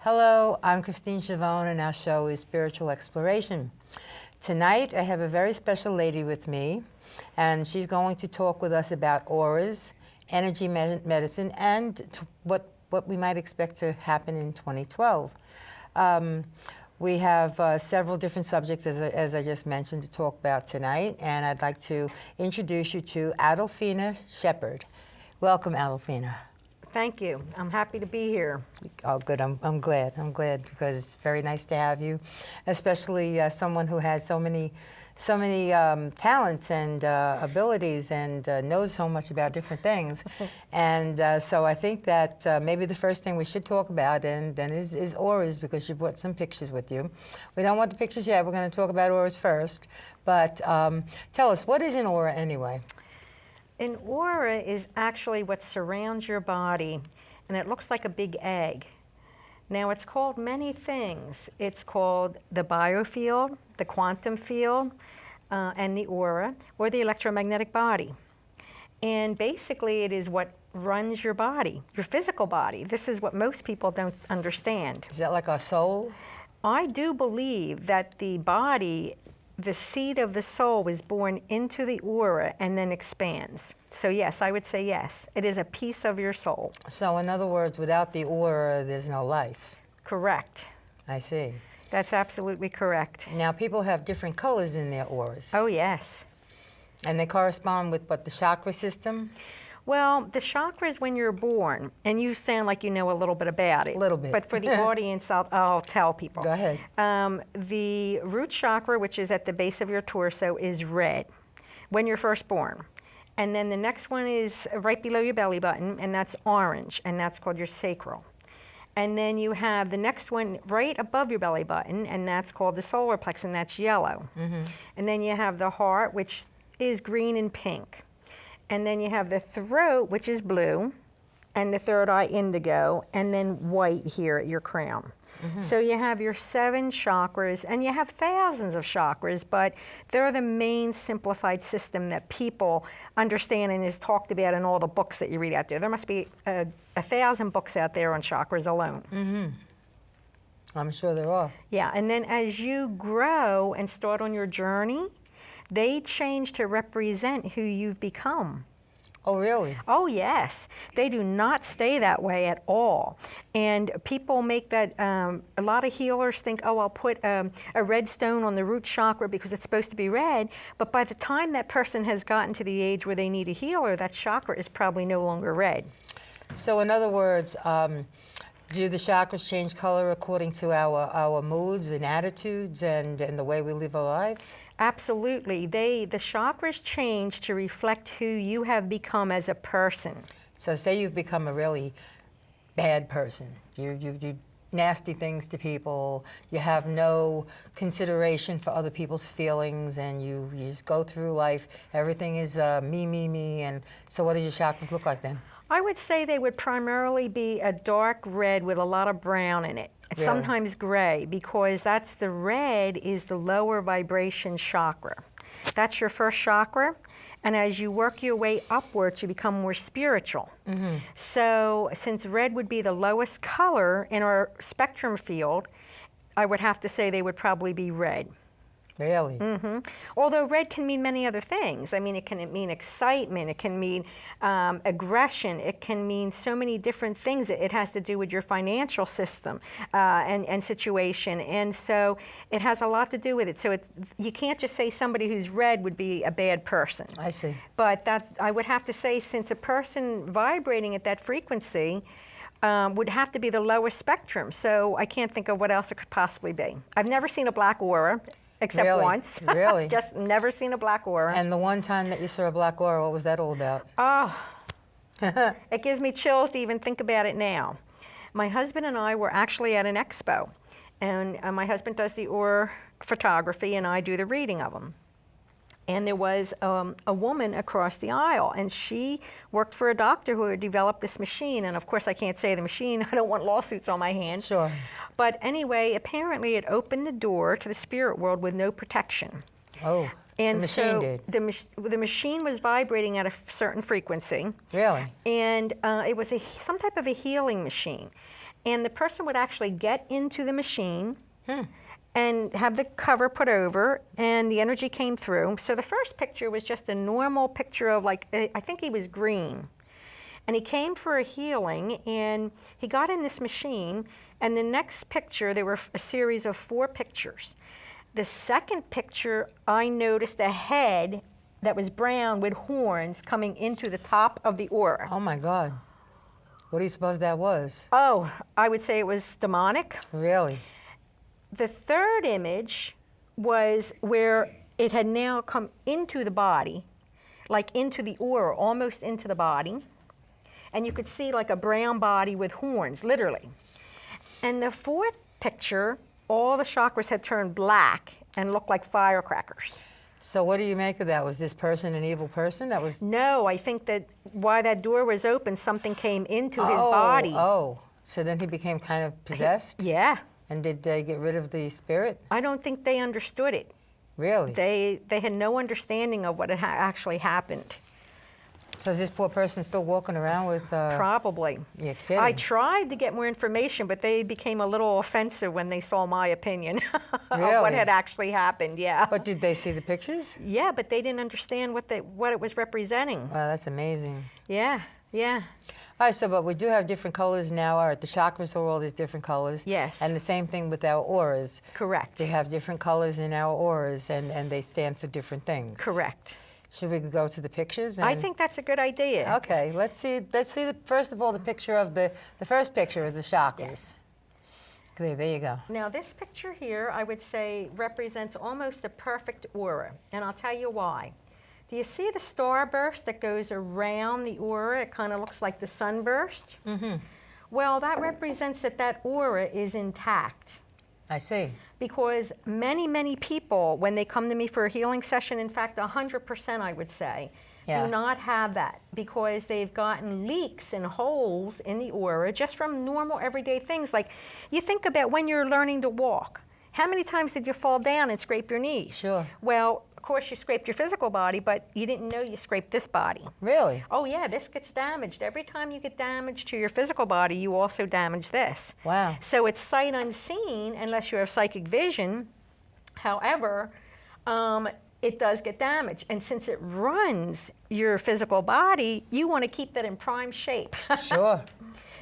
Hello, I'm Christine Schiavone, and our show is Spiritual Exploration. Tonight, I have a very special lady with me, and she's going to talk with us about auras, energy medicine, and what we might expect to happen in 2012. We have several different subjects, as I just mentioned, to talk about tonight, and I'd like to introduce you to Adolphina Shephard. Welcome, Adolphina. Thank you. I'm happy to be here. Oh, good. I'm glad. I'm glad because it's very nice to have you, especially someone who has so many talents and abilities and knows so much about different things. And so I think that maybe the first thing we should talk about is auras, because you brought some pictures with you. We don't want the pictures yet. We're going to talk about auras first. But tell us, what is an aura anyway? An aura is actually what surrounds your body, and it looks like a big egg. Now, it's called many things. It's called the biofield, the quantum field, and the aura, or the electromagnetic body. And basically, it is what runs your body, your physical body. This is what most people don't understand. Is that like our soul? I do believe that the body, the seed of the soul, is born into the aura and then expands. So yes, I would say yes. It is a piece of your soul. So in other words, without the aura, there's no life. Correct. I see. That's absolutely correct. Now, people have different colors in their auras. Oh, yes. And they correspond with what, the chakra system? Well, the chakras when you're born, and you sound like you know a little bit about it. A little bit. But for the audience, I'll tell people. Go ahead. The root chakra, which is at the base of your torso, is red when you're first born. And then the next one is right below your belly button, and that's orange, and that's called your sacral. And then you have the next one right above your belly button, and that's called the solar plexus, and that's yellow. Mm-hmm. And then you have the heart, which is green and pink. And then you have the throat, which is blue, and the third eye indigo, and then white here at your crown. Mm-hmm. So you have your 7 chakras, and you have thousands of chakras, but they're the main simplified system that people understand and is talked about in all the books that you read out there. There must be 1,000 books out there on chakras alone. Mm-hmm. I'm sure there are. Yeah, and then as you grow and start on your journey, they change to represent who you've become. Oh, really? Oh, yes. They do not stay that way at all. And people make that, a lot of healers think, oh, I'll put a red stone on the root chakra because it's supposed to be red. But by the time that person has gotten to the age where they need a healer, that chakra is probably no longer red. So in other words, do the chakras change color according to our moods and attitudes and the way we live our lives? Absolutely. The chakras change to reflect who you have become as a person. So say you've become a really bad person. You do nasty things to people. You have no consideration for other people's feelings, and you just go through life. Everything is me, me, me. And so what does your chakras look like then? I would say they would primarily be a dark red with a lot of brown in it. Really? Sometimes gray, because that's the red is the lower vibration chakra. That's your first chakra, and as you work your way upwards, you become more spiritual. Mm-hmm. So since red would be the lowest color in our spectrum field, I would have to say they would probably be red. Really? Mm-hmm. Although red can mean many other things. I mean, it can mean excitement, it can mean aggression, it can mean so many different things. It has to do with your financial system and situation. And so it has a lot to do with it. So you can't just say somebody who's red would be a bad person. I see. But I would have to say, since a person vibrating at that frequency would have to be the lowest spectrum. So I can't think of what else it could possibly be. I've never seen a black aura. Except really? Once. Really? Just never seen a black aura. And the one time that you saw a black aura, what was that all about? Oh, it gives me chills to even think about it now. My husband and I were actually at an expo, and my husband does the aura photography, and I do the reading of them. And there was a woman across the aisle, and she worked for a doctor who had developed this machine. And of course, I can't say the machine. I don't want lawsuits on my hands. Sure. But anyway, apparently it opened the door to the spirit world with no protection. Oh, and the machine so did. The machine was vibrating at a certain frequency. Really? And it was some type of a healing machine. and the person would actually get into the machine and have the cover put over, and the energy came through. So the first picture was just a normal picture of, like, I think he was green. And he came for a healing, and he got in this machine, and the next picture, there were a series of 4 pictures. The second picture, I noticed a head that was brown with horns coming into the top of the aura. Oh my God. What do you suppose that was? Oh, I would say it was demonic. Really? The third image was where it had now come into the body, like into the aura, almost into the body. And you could see like a brown body with horns, literally. And the fourth picture, all the chakras had turned black and looked like firecrackers. So what do you make of that? Was this person an evil person? That was... No, I think that while that door was open, something came into his body. Oh, so then he became kind of possessed? Yeah. And did they get rid of the spirit? I don't think they understood it. Really? They had no understanding of what had actually happened. So is this poor person still walking around with... Probably. You're kidding. I tried to get more information, but they became a little offensive when they saw my opinion of what had actually happened, yeah. But did they see the pictures? Yeah, but they didn't understand what it was representing. Wow, that's amazing. Yeah, yeah. All right, so but we do have different colors now. All right, the chakras are all these different colors. Yes. And the same thing with our auras. Correct. We have different colors in our auras, and they stand for different things. Correct. Should we go to the pictures? I think that's a good idea. Okay, let's see first of all, the picture of the first picture of the chakras. Yes. Okay, there you go. Now this picture here, I would say, represents almost a perfect aura, and I'll tell you why. Do you see the starburst that goes around the aura? It kind of looks like the sunburst. Mm-hmm. Well, that represents that aura is intact. I see. Because many, many people, when they come to me for a healing session, in fact, 100% I would say, do not have that because they've gotten leaks and holes in the aura just from normal everyday things. Like, you think about when you're learning to walk. How many times did you fall down and scrape your knees? Sure. Well, of course, you scraped your physical body, but you didn't know you scraped this body. Really? Oh, yeah, this gets damaged. Every time you get damage to your physical body, you also damage this. Wow. So it's sight unseen unless you have psychic vision. However, it does get damaged. And since it runs your physical body, you want to keep that in prime shape. Sure.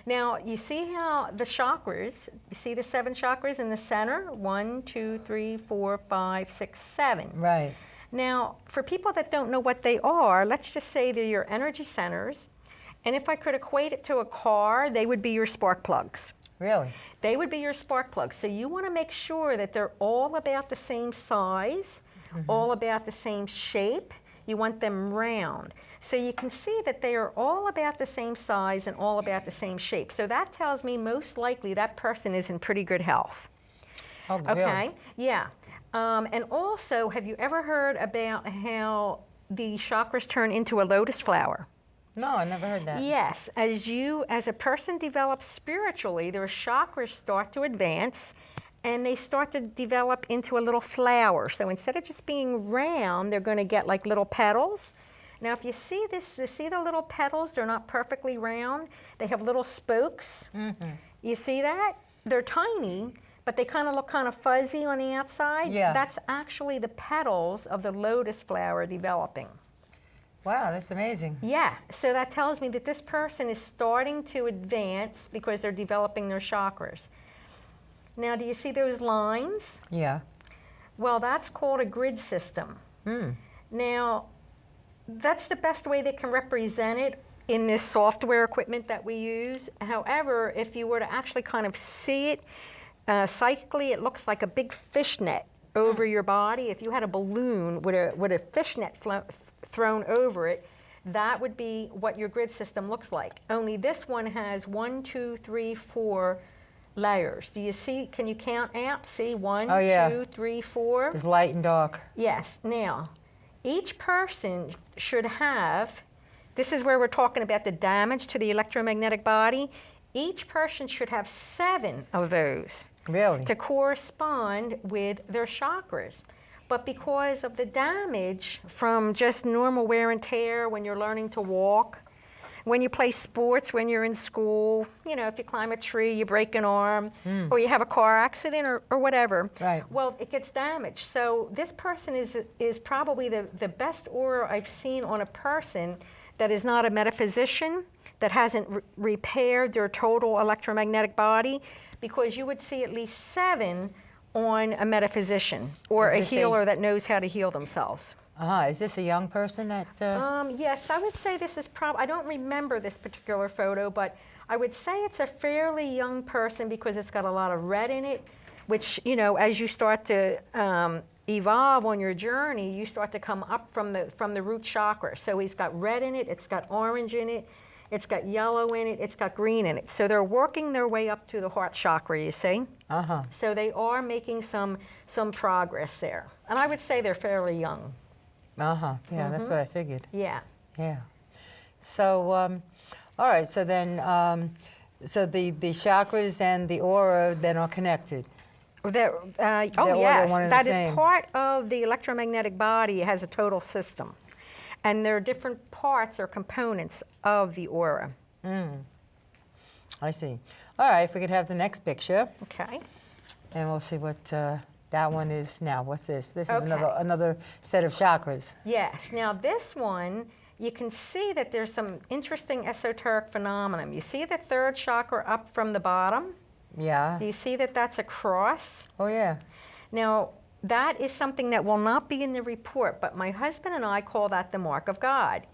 Now, you see how the chakras, you see the 7 chakras in the center? 1, 2, 3, 4, 5, 6, 7. Right. Now, for people that don't know what they are, let's just say they're your energy centers. And if I could equate it to a car, they would be your spark plugs. Really? They would be your spark plugs. So you want to make sure that they're all about the same size, all about the same shape. You want them round. So you can see that they are all about the same size and all about the same shape. So that tells me most likely that person is in pretty good health. Oh, really? Okay? Yeah. And also, have you ever heard about how the chakras turn into a lotus flower? No, I never heard that. Yes. As a person develops spiritually, their chakras start to advance and they start to develop into a little flower. So instead of just being round, they're going to get like little petals. Now, if you see this, you see the little petals, they're not perfectly round. They have little spokes. Mm-hmm. You see that? They're tiny, but they kind of look kind of fuzzy on the outside. Yeah. That's actually the petals of the lotus flower developing. Wow, that's amazing. Yeah, so that tells me that this person is starting to advance because they're developing their chakras. Now, do you see those lines? Yeah. Well, that's called a grid system. Now, that's the best way they can represent it in this software equipment that we use. However, if you were to actually kind of see it, psychically, it looks like a big fishnet over your body. If you had a balloon with a fishnet thrown over it, that would be what your grid system looks like. Only this one has 1, 2, 3, 4 layers. Do you see? Can you count out? See, 1, 2, 3, 4. There's light and dark. Yes. Now, each person should have, this is where we're talking about the damage to the electromagnetic body. Each person should have 7 of those. Really? To correspond with their chakras. But because of the damage from just normal wear and tear when you're learning to walk, when you play sports, when you're in school, you know, if you climb a tree, you break an arm, or you have a car accident or whatever. Right. Well, it gets damaged. So this person is probably the best aura I've seen on a person that is not a metaphysician, that hasn't repaired their total electromagnetic body, because you would see at least 7 on a metaphysician or a healer that knows how to heal themselves. Is this a young person that? Yes, I would say this is I don't remember this particular photo, but I would say it's a fairly young person because it's got a lot of red in it, which, you know, as you start to evolve on your journey, you start to come up from the root chakra. So he's got red in it, it's got orange in it, it's got yellow in it, it's got green in it. So they're working their way up to the heart chakra, you see? So they are making some progress there. And I would say they're fairly young. Yeah, that's what I figured. Yeah. Yeah. So, all right, so then, so the chakras and the aura then are connected. Oh, They're yes, one and that the is same. part of the electromagnetic body. It has a total system. And there are different parts or components of the aura. I see. All right, if we could have the next picture, Okay. and we'll see what that one is now. What's this? This is Okay. another set of chakras. Yes. Now this one, you can see that there's some interesting esoteric phenomenon. You see the 3rd chakra up from the bottom? Yeah. Do you see that that's a cross? Oh, yeah. Now, that is something that will not be in the report, but my husband and I call that the mark of God.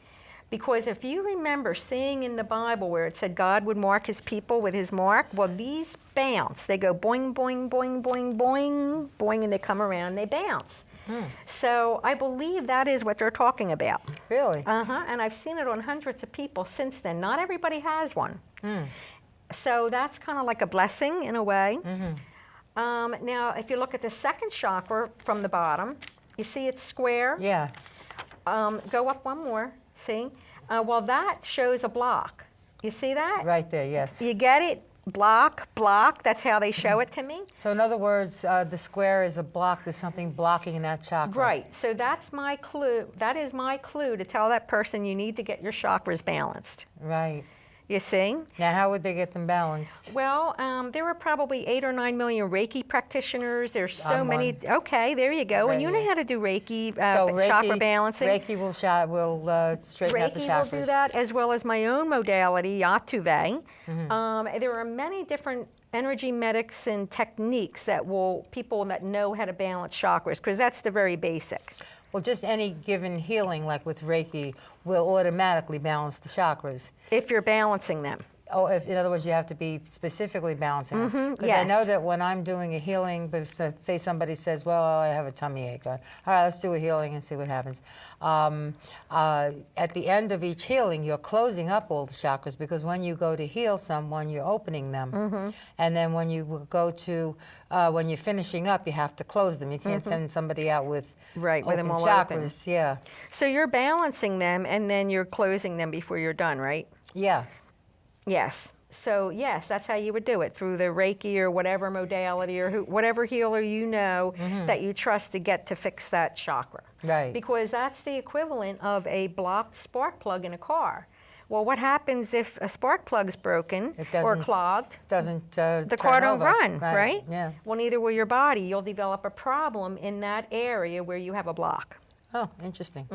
Because if you remember seeing in the Bible where it said God would mark his people with his mark, well, these bounce. They go boing, boing, boing, boing, boing, boing, and they come around and they bounce. So I believe that is what they're talking about. Really? And I've seen it on hundreds of people since then. Not everybody has one. So that's kind of like a blessing in a way. Now, if you look at the 2nd chakra from the bottom, you see it's square. Yeah. Go up one more, see? Well, that shows a block. You see that? Right there, yes. You get it? Block, block, that's how they show it to me. So in other words, the square is a block. There's something blocking in that chakra. Right, so that's my clue. That is my clue to tell that person you need to get your chakras balanced. Right. You see? Now, how would they get them balanced? Well, there are probably 8 or 9 million Reiki practitioners. There's so I'm many. one. Okay, there you go. And you know Reiki. how to do Reiki, So chakra balancing. Reiki will straighten out the chakras. Reiki will do that, as well as my own modality, Yatuve. There are many different energy medics and techniques that people that know how to balance chakras, because that's the very basic. Well, just any given healing, like with Reiki, will automatically balance the chakras. If you're balancing them. Oh, in other words, you have to be specifically balancing them. Because I know that when I'm doing a healing, say somebody says, well, I have a tummy ache. All right, let's do a healing and see what happens. At the end of each healing, you're closing up all the chakras, because when you go to heal someone, you're opening them. And then when you go to, when you're finishing up, you have to close them. You can't send somebody out with Right, with open them all chakras. open. Yeah. So you're balancing them, and then you're closing them before you're done, right? Yeah. Yes. So yes, that's how you would do it, through the Reiki or whatever modality or whatever healer you know that you trust to get to fix that chakra. Right. Because that's the equivalent of a blocked spark plug in a car. Well, what happens if a spark plug's broken or clogged? The car don't run, right? Yeah. Well, neither will your body. You'll develop a problem in that area where you have a block. Oh, interesting.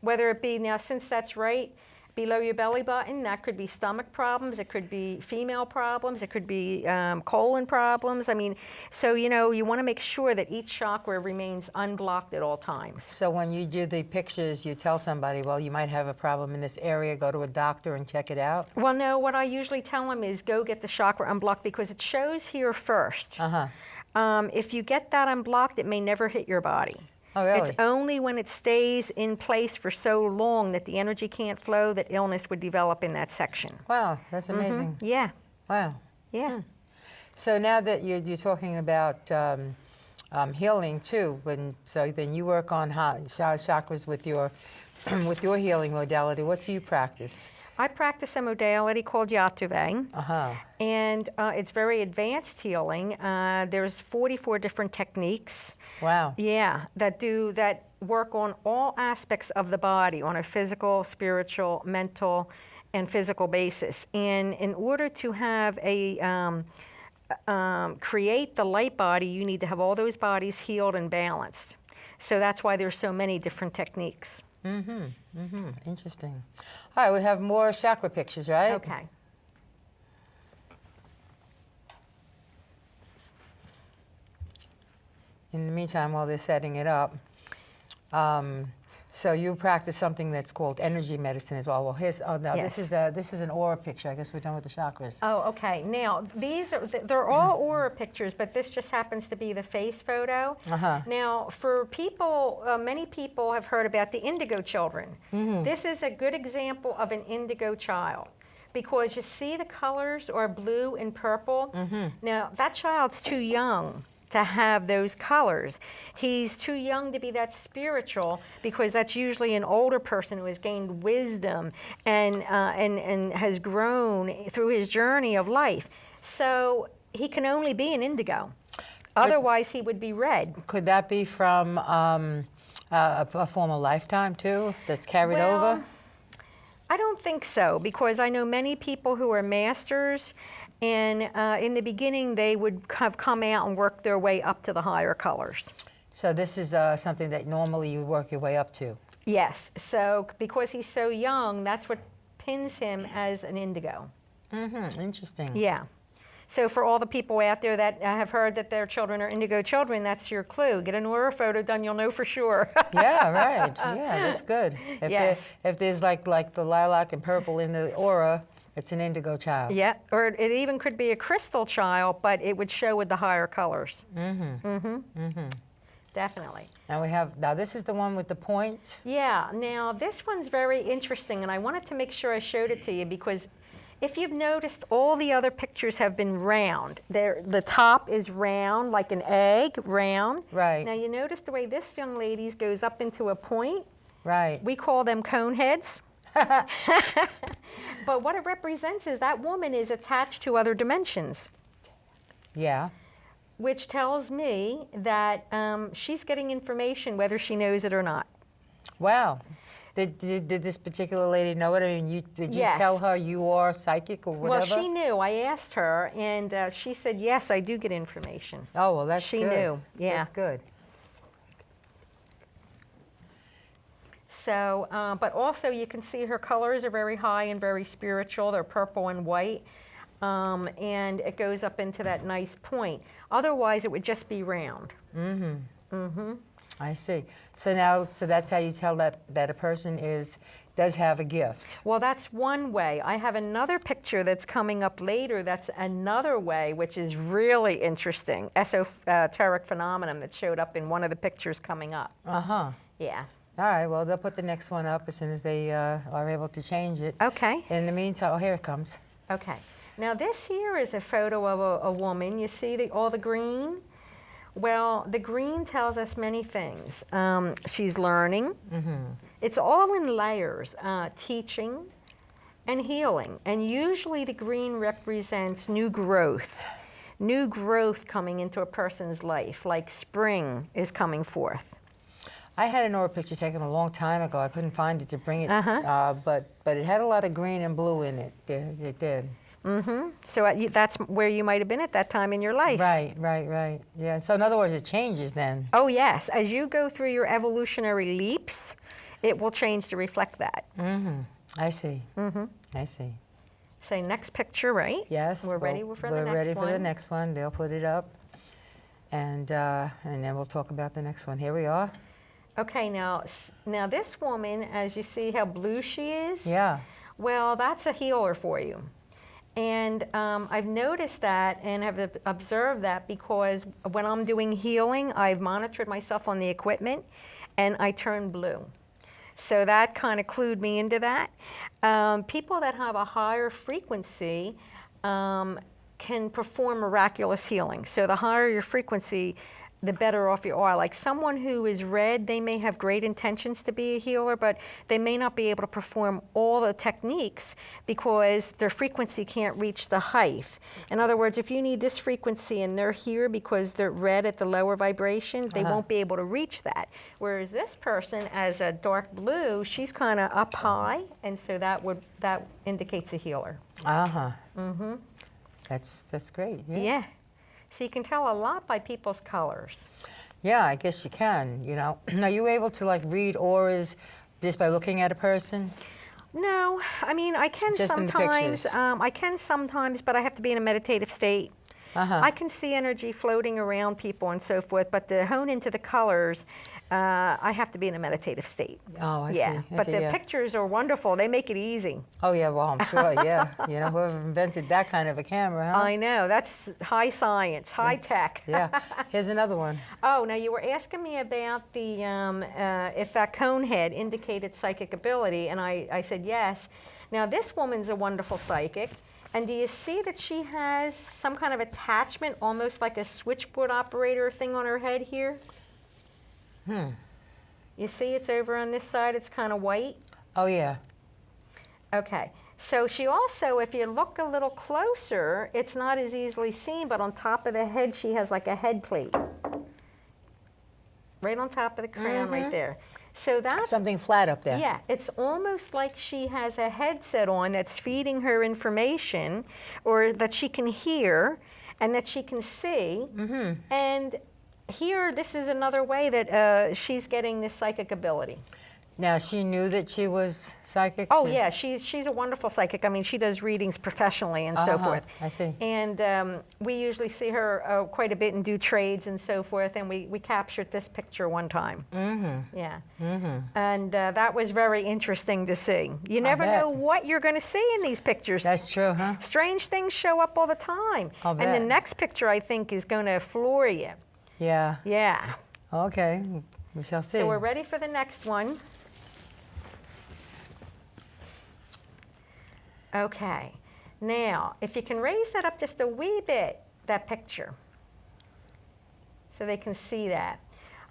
Whether it be, now since that's right below your belly button, that could be stomach problems, it could be female problems, it could be colon problems. I mean, so you know, you want to make sure that each chakra remains unblocked at all times. So when you do the pictures, you tell somebody, well, you might have a problem in this area, go to a doctor and check it out? Well, no, what I usually tell them is go get the chakra unblocked, because it shows here first. If you get that unblocked, it may never hit your body. Oh, really? It's only when it stays in place for so long that the energy can't flow that illness would develop in that section. Wow, that's amazing. Yeah. Wow. Yeah. So now that you're talking about healing too, so then you work on chakras with your with your healing modality. What do you practice? I practice a modality called Yatuve, and it's very advanced healing. There's 44 different techniques. Wow. Yeah, that work on all aspects of the body on a physical, spiritual, mental, and physical basis. And in order to have create the light body, you need to have all those bodies healed and balanced. So that's why there's so many different techniques. Interesting. All right, we have more chakra pictures, right? Okay. In the meantime, while they're setting it up, so you practice something that's called energy medicine as well. Well, now Yes. this is an aura picture. I guess we're done with the chakras. Oh, okay. Now, they're all aura pictures, but this just happens to be the face photo. Now, for people, many people have heard about the indigo children. This is a good example of an indigo child, because you see the colors are blue and purple. Now, that child's too young to have those colors. He's too young to be that spiritual, because that's usually an older person who has gained wisdom and has grown through his journey of life. So he can only be an indigo. Otherwise, he would be red. Could that be from a former lifetime too, that's carried over? I don't think so, because I know many people who are masters, and in the beginning they would have come out and worked their way up to the higher colors. So this is something that normally you work your way up to? Yes, so because he's so young, that's what pins him as an indigo. Interesting. Yeah. So for all the people out there that have heard that their children are indigo children, that's your clue. Get an aura photo done, you'll know for sure. Yeah, right. Yeah, that's good. Yes. If there's like the lilac and purple in the aura, it's an indigo child. Yeah, or it even could be a crystal child, but it would show with the higher colors. Definitely. Now this is the one with the point. Yeah, now this one's very interesting, and I wanted to make sure I showed it to you, because if you've noticed, all the other pictures have been round. The top is round, like an egg, round. Right. Now you notice the way this young lady's goes up into a point. Right. We call them cone heads. But what it represents is that woman is attached to other dimensions. Yeah. Which tells me that she's getting information whether she knows it or not. Wow. Did this particular lady know it? I mean, did you Yes. tell her you are psychic or whatever? Well, she knew. I asked her, and she said, yes, I do get information. Oh, well, that's She good. knew, yeah. That's good. So, but also you can see her colors are very high and very spiritual. They're purple and white, and it goes up into that nice point. Otherwise, it would just be round. I see. So that's how you tell that a person does have a gift. Well, that's one way. I have another picture that's coming up later. That's another way, which is really interesting. Esoteric phenomenon that showed up in one of the pictures coming up. Yeah. All right, well, they'll put the next one up as soon as they are able to change it. Okay. In the meantime, oh, here it comes. Okay. Now this here is a photo of a woman. You see all the green? Well, the green tells us many things. She's learning. It's all in layers, teaching and healing. And usually the green represents new growth coming into a person's life, like spring is coming forth. I had an aura picture taken a long time ago. I couldn't find it to bring it, but it had a lot of green and blue in it. It did. So that's where you might have been at that time in your life. Right. Yeah. So in other words, it changes then. Oh yes, as you go through your evolutionary leaps, it will change to reflect that. I see. I see. Say next picture, right? Yes. We're ready for the next one. We're ready for the next one. They'll put it up, and then we'll talk about the next one. Here we are. Okay, now this woman, as you see how blue she is. Yeah. Well, that's a healer for you. And I've noticed that and have observed that, because when I'm doing healing, I've monitored myself on the equipment and I turn blue. So that kind of clued me into that. People that have a higher frequency can perform miraculous healing. So the higher your frequency, the better off you are. Like someone who is red, they may have great intentions to be a healer, but they may not be able to perform all the techniques because their frequency can't reach the height. In other words, if you need this frequency and they're here because they're red at the lower vibration, they won't be able to reach that. Whereas this person, as a dark blue, she's kind of up high, and so that indicates a healer. That's great. Yeah. So you can tell a lot by people's colors. Yeah, I guess you can, you know. Are you able to like read auras just by looking at a person? No, I mean, I can Just in the sometimes. pictures. I can sometimes, but I have to be in a meditative state. I can see energy floating around people and so forth, but to hone into the colors, I have to be in a meditative state. Oh, I Yeah, see. I but see, the yeah. pictures are wonderful. They make it easy. Oh, yeah, well, I'm sure, yeah. You know, whoever invented that kind of a camera, huh? I know, that's high science, high tech. Yeah. Here's another one. Oh, now you were asking me about the if that cone head indicated psychic ability, and I said yes. Now this woman's a wonderful psychic, and do you see that she has some kind of attachment, almost like a switchboard operator thing on her head here? You see it's over on this side, it's kind of white? Oh, yeah. Okay. So she also, if you look a little closer, it's not as easily seen, but on top of the head, she has like a head plate. Right on top of the crown, right there. So that's, Something flat up there. yeah, it's almost like she has a headset on that's feeding her information, or that she can hear, and that she can see. And here, this is another way that she's getting this psychic ability. Now, she knew that she was psychic? Oh yeah, she's a wonderful psychic. I mean, she does readings professionally and so forth. I see. And we usually see her quite a bit and do trades and so forth. And we captured this picture one time. Yeah. And that was very interesting to see. You never bet. know what you're going to see in these pictures. That's true, huh? Strange things show up all the time. I'll And the bet. next picture, I think, is going to floor you. Yeah. Yeah. Okay. We shall see. So we're ready for the next one. Okay, now, if you can raise that up just a wee bit, that picture, so they can see that.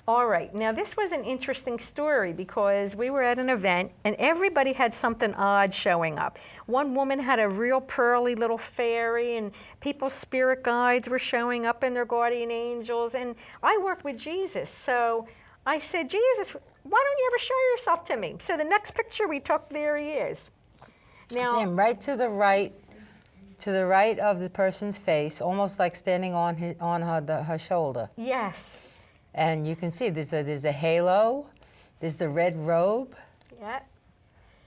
All right, now this was an interesting story because we were at an event and everybody had something odd showing up. One woman had a real pearly little fairy, and people's spirit guides were showing up and their guardian angels, and I work with Jesus, so I said, Jesus, why don't you ever show yourself to me? So the next picture we took, there he is. Now, See him right to the right of the person's face, almost like standing on her shoulder. yes, And you can see there's a halo, there's the red robe. yeah.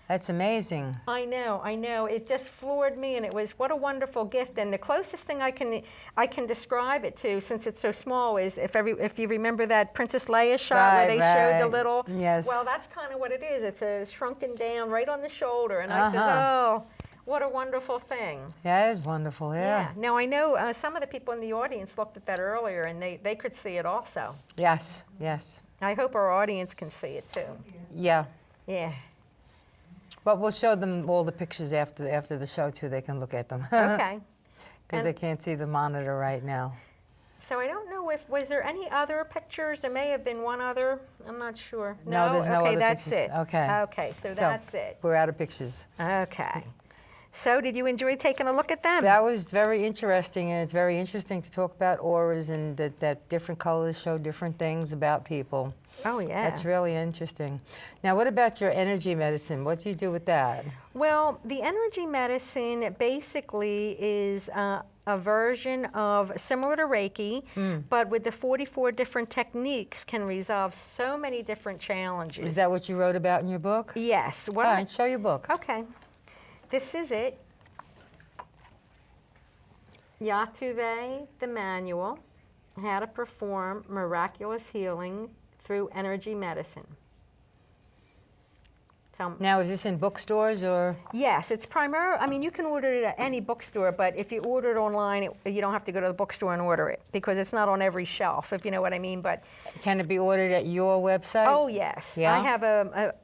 That's amazing. I know. It just floored me, and it was what a wonderful gift. And the closest thing I can describe it to, since it's so small, is if you remember that Princess Leia shot where they showed the little. Yes. Well, that's kind of what it is. It's a shrunken down right on the shoulder, and I said, oh, what a wonderful thing. Yeah, it is wonderful. Yeah. Now I know some of the people in the audience looked at that earlier, and they could see it also. Yes. Yes. I hope our audience can see it too. Yeah. Yeah. But we'll show them all the pictures after the show too. They can look at them. Okay. Because they can't see the monitor right now. So I don't know was there any other pictures? There may have been one other. I'm not sure. No, there's no okay, other that's pictures. it. Okay. Okay, so that's it. We're out of pictures. Okay. So did you enjoy taking a look at them? That was very interesting, and it's very interesting to talk about auras and that different colors show different things about people. Oh yeah. That's really interesting. Now, what about your energy medicine? What do you do with that? Well, the energy medicine basically is a version of similar to Reiki, but with the 44 different techniques can resolve so many different challenges. Is that what you wrote about in your book? Yes. All right, show your book. Okay. This is it. Yatuve, the manual, how to perform miraculous healing through energy medicine. Now, is this in bookstores or? Yes, it's I mean, you can order it at any bookstore, but if you order it online, you don't have to go to the bookstore and order it because it's not on every shelf, if you know what I mean. But Can it be ordered at your website? oh yes, Yeah? I have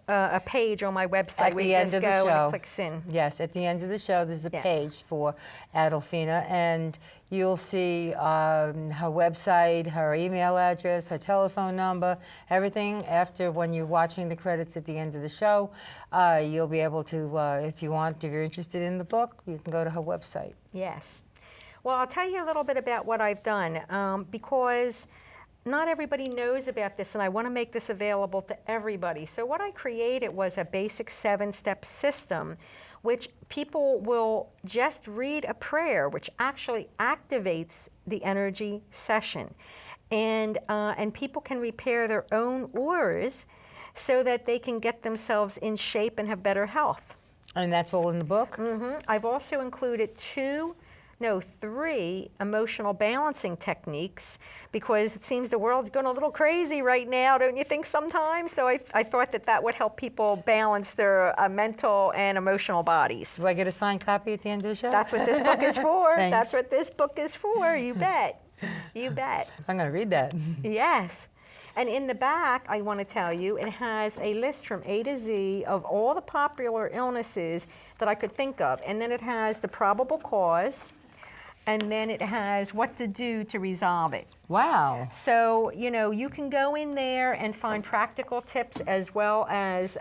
a page on my website At where the you end just of the go and show. it clicks in. Yes, at the end of the show, there's a Yeah. page for Adolphina, and you'll see her website, her email address, her telephone number, everything. After, when you're watching the credits at the end of the show, you'll be able to, if you're interested in the book, you can go to her website. Yes. Well, I'll tell you a little bit about what I've done, because not everybody knows about this, and I want to make this available to everybody. So what I created was a basic 7-step system, which people will just read a prayer, which actually activates the energy session. And people can repair their own auras so that they can get themselves in shape and have better health. And that's all in the book? Mm-hmm. I've also included 3 emotional balancing techniques, because it seems the world's going a little crazy right now, don't you think sometimes? So I thought that would help people balance their mental and emotional bodies. Do I get a signed copy at the end of the show? That's what this book is for. Thanks. That's what this book is for. You bet. You bet. I'm going to read that. Yes. And in the back, I want to tell you, it has a list from A to Z of all the popular illnesses that I could think of. And then it has the probable cause, and then it has what to do to resolve it. Wow. So, you can go in there and find practical tips, as well as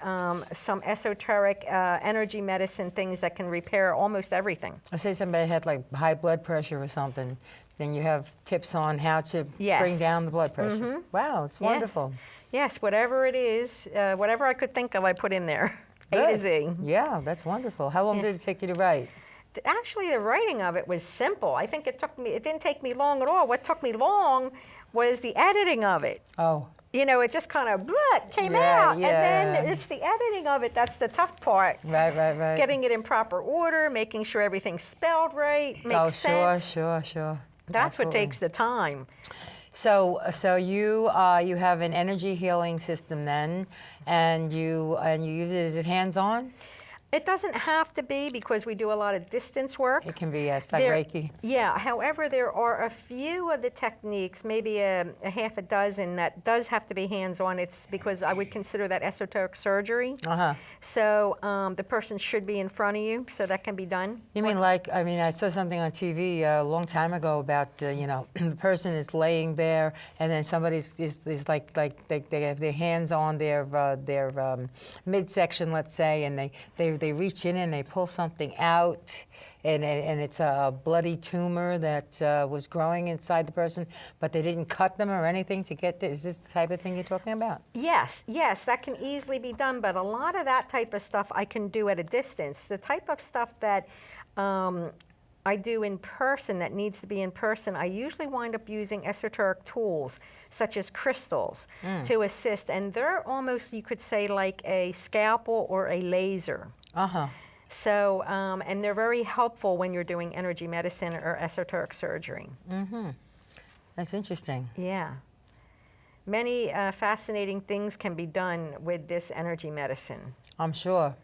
some esoteric energy medicine things that can repair almost everything. I say somebody had like high blood pressure or something, then you have tips on how to bring down the blood pressure. Mm-hmm. Wow, it's wonderful. Yes, whatever it is, whatever I could think of, I put in there. Good. A to Z. Yeah, that's wonderful. How long did it take you to write? Actually, the writing of it was simple. I think it didn't take me long at all. What took me long was the editing of it. Oh. It just kind of came out. Yeah. And then it's the editing of it that's the tough part. Right. Getting it in proper order, making sure everything's spelled right, makes sense. Sure. That's Absolutely. what takes the time. So you have an energy healing system then, and you use it. Is it hands-on? It doesn't have to be, because we do a lot of distance work. It can be, yes, like Reiki. Yeah, however, there are a few of the techniques, maybe a half a dozen, that does have to be hands-on. It's because I would consider that esoteric surgery. Uh-huh. So the person should be in front of you, so that can be done. You mean I saw something on TV a long time ago about, the person is laying there, and then somebody's is like they have their hands on their midsection, let's say, and they reach in and they pull something out, and it's a bloody tumor that was growing inside the person, but they didn't cut them or anything to get this. Is this the type of thing you're talking about? Yes, that can easily be done, but a lot of that type of stuff I can do at a distance. The type of stuff that I do in person, that needs to be in person, I usually wind up using esoteric tools, such as crystals, to assist, and they're almost, you could say, like a scalpel or a laser. Uh-huh. So, and they're very helpful when you're doing energy medicine or esoteric surgery. Mm-hmm. That's interesting. Yeah. Many fascinating things can be done with this energy medicine. I'm sure.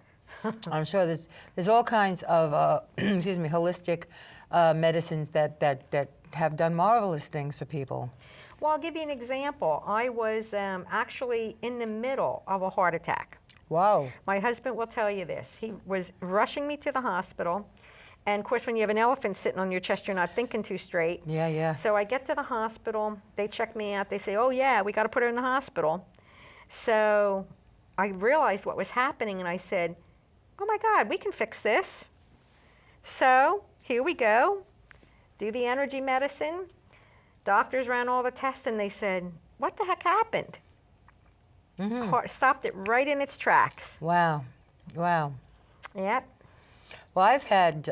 I'm sure there's all kinds of holistic medicines that have done marvelous things for people. Well, I'll give you an example. I was actually in the middle of a heart attack. Wow. My husband will tell you this. He was rushing me to the hospital. And of course, when you have an elephant sitting on your chest, you're not thinking too straight. Yeah. So I get to the hospital. They check me out. They say, oh, yeah, we got to put her in the hospital. So I realized what was happening, and I said, oh, my God, we can fix this. So here we go. Do the energy medicine. Doctors ran all the tests, and they said, what the heck happened? Mm-hmm. Stopped it right in its tracks. Wow. Yep. Well, I've had